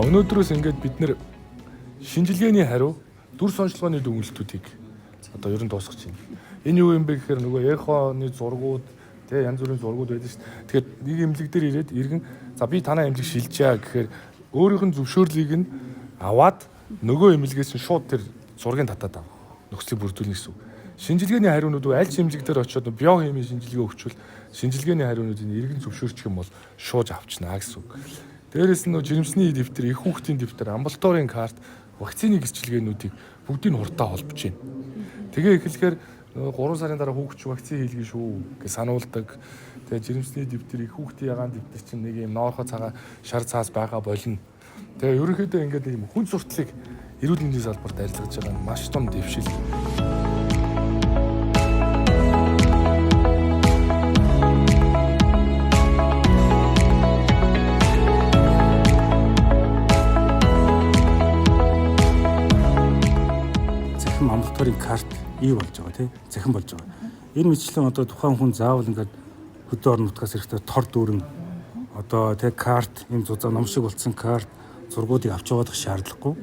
Өнөөдрөөс ингээд бид нэр шинжилгээний хариу дүр сонжлогооны дүгнэлтүүдийг одоо ер нь дуусгаж байна. Энэ юу юм бэ гэхээр нөгөө эхоны зургууд тэ янз бүрийн зургууд байдаг шүү дээ. Тэгэхээр нэг эмнэлэг дээр ирээд иргэн за би танаа эмнэлэг шилжээ гэхээр өөрийнх нь зөвшөөрлийг нь аваад нөгөө эмнэлгээс нь шууд тэр зургийг татаад авах. Нөхцөлийг бүрдүүлнэ гэсэн үг. Шинжилгээний хариунууд аль эмнэлэг дээр очиод биохимийн шинжилгээ өгчвөл шинжилгээний хариунуудыг иргэн зөвшөөрчих юм бол шууд авчнаа гэсэн үг. Дээрээс нь жирэмсний дэвтэр, их хүүхдийн дэвтэр, амбулаторийн карт, вакцины гэрчлэгээнүүдийг бүгдийг хурдаа холбож байна. Тэгээ эхлэхээр 3 сарын дараа хүүхд ч вакцины хийлгэн шүү гэж сануулдаг. Тэгээ жирэмсний дэвтэр, их хүүхдийн ягаан дэвтэр чинь нэг юм ноорхоо цагаан шар цаас байгаа болно. Тэгээ ерөнхийдөө ингээд нэг юм хүн сурталыг эрүүл мэндийн салбарт арилгаж байгаа нь маш том дэвшил. Амбулаторийн карт ий болж байгаа тийм захин болж байгаа. Энэ мэтчлэн одоо тухайн хүн заавал ингээд хөдөө орон нутгаас ирэхдээ тор дүүрэн одоо тийм карт энэ зузаан ном шиг болсон карт зургуудыг авч явах шаардлагагүй.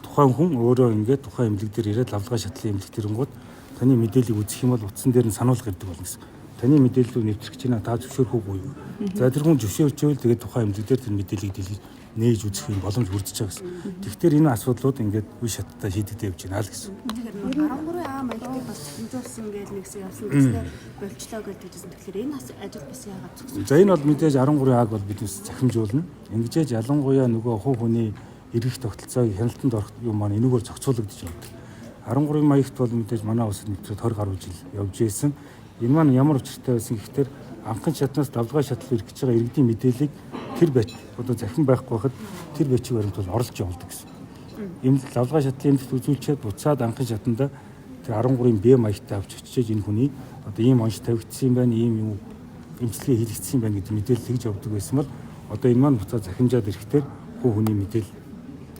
Тухайн хүн өөрөө ингээд тухайн эмнэлэг дээр ирээд лавлгаа шатлын эмнэлэг тэрэнгууд таны мэдээллийг үзэх юм бол утсан дээр нь сануулга ирдэг болно гэсэн. Таны мэдээллийг нэвтрэх чинь та зөвшөөрөх үгүй юу? За тэр хүн зөвшөөрчөөл тэгээд тухайн эмнэлэг дээр тэр мэдээллийг дэлгэж нээж үзэх юм боломж бүрдэж байгаа гэсэн. Тэгэхээр энэ асуудлууд ингээд үе шаттай шийдэгдэж явж байна л гэсэн. Тэгэхээр 13 А маягтыг бас хэмжүүлсэн гэж нэгсэн явсан гэсээр болчлоо гэж хэлсэн. Тэгэхээр энэ ажил бас яагаад зогсов? За энэ бол мэдээж 13 А-г бол бид захимжуулна. Ингэжээж ялангуяа нөгөө хувь хүний эргэх тогтолцоог хяналтанд орох юм маань энэгээр зохицуулагдаж байна. 13 маягт бол мэдээж манай улсад нэвтрээд 20 гаруй жил явж байсан. Энэ маань ямар учиртай байсан гэхээр анхны шатнаас давлгаа шатал ирэх гэж байгаа иргэдийн мэдээллийг тэр бач одоо захин байхгүй байхад тэр бачиг баримтууд орлож явуулдаг гэсэн. Энэ давлгаа шатлын эмнэлэгт үзүүлчихэд буцаад анхны шатанда тэр 13-ын Б маягтай авч очиж энэ хүний одоо ийм онц тавигдсан юм байна, ийм юу эмчилгээ хийгдсэн юм байна гэдэг мэдээлэл тэгж явуулдаг байсан бол одоо энэ маань буцаад захимжаад ирэхдээ хүний мэдээлэл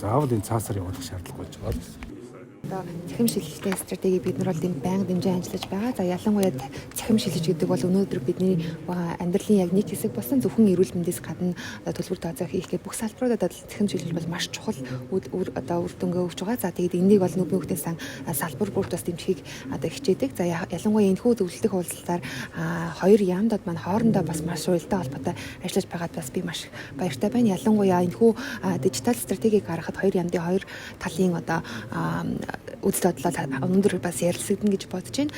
заавал энэ цаасаар явуулах шаардлага болж байгаа гэсэн. Одоо цахим шилжилтийн стратеги бид нар бол энэ байнга дэмжин ажиллаж байгаа. За ялангуяа цахим шилжиж гэдэг бол өнөөдөр бидний амьдралын яг нэг хэсэг болсон зөвхөн эрүүл мэндээс гадна төлбөр тооцоо хийх гэх бүх салбаруудад цахим шилжилт бол маш чухал одоо үр дүнгээ өгч байгаа. За тэгээд энийг бол нүүбийн хүүхдийн сан салбар бүрт бас дэмжихийг одоо хичээдэг. За ялангуяа энэ хүү зөвлөлтийн хуулиар хоёр яамдад маань хоорондоо бас маш уялдаа холбоотой ажиллаж байгаад бас би маш баяртай байна. Ялангуяа энэ хүү дижитал стратегийг гаргахад хоёр яамдын хоёр талын одоо үзэл бодлоо өнөөдөр бас ярилцагдана гэж бодож байна.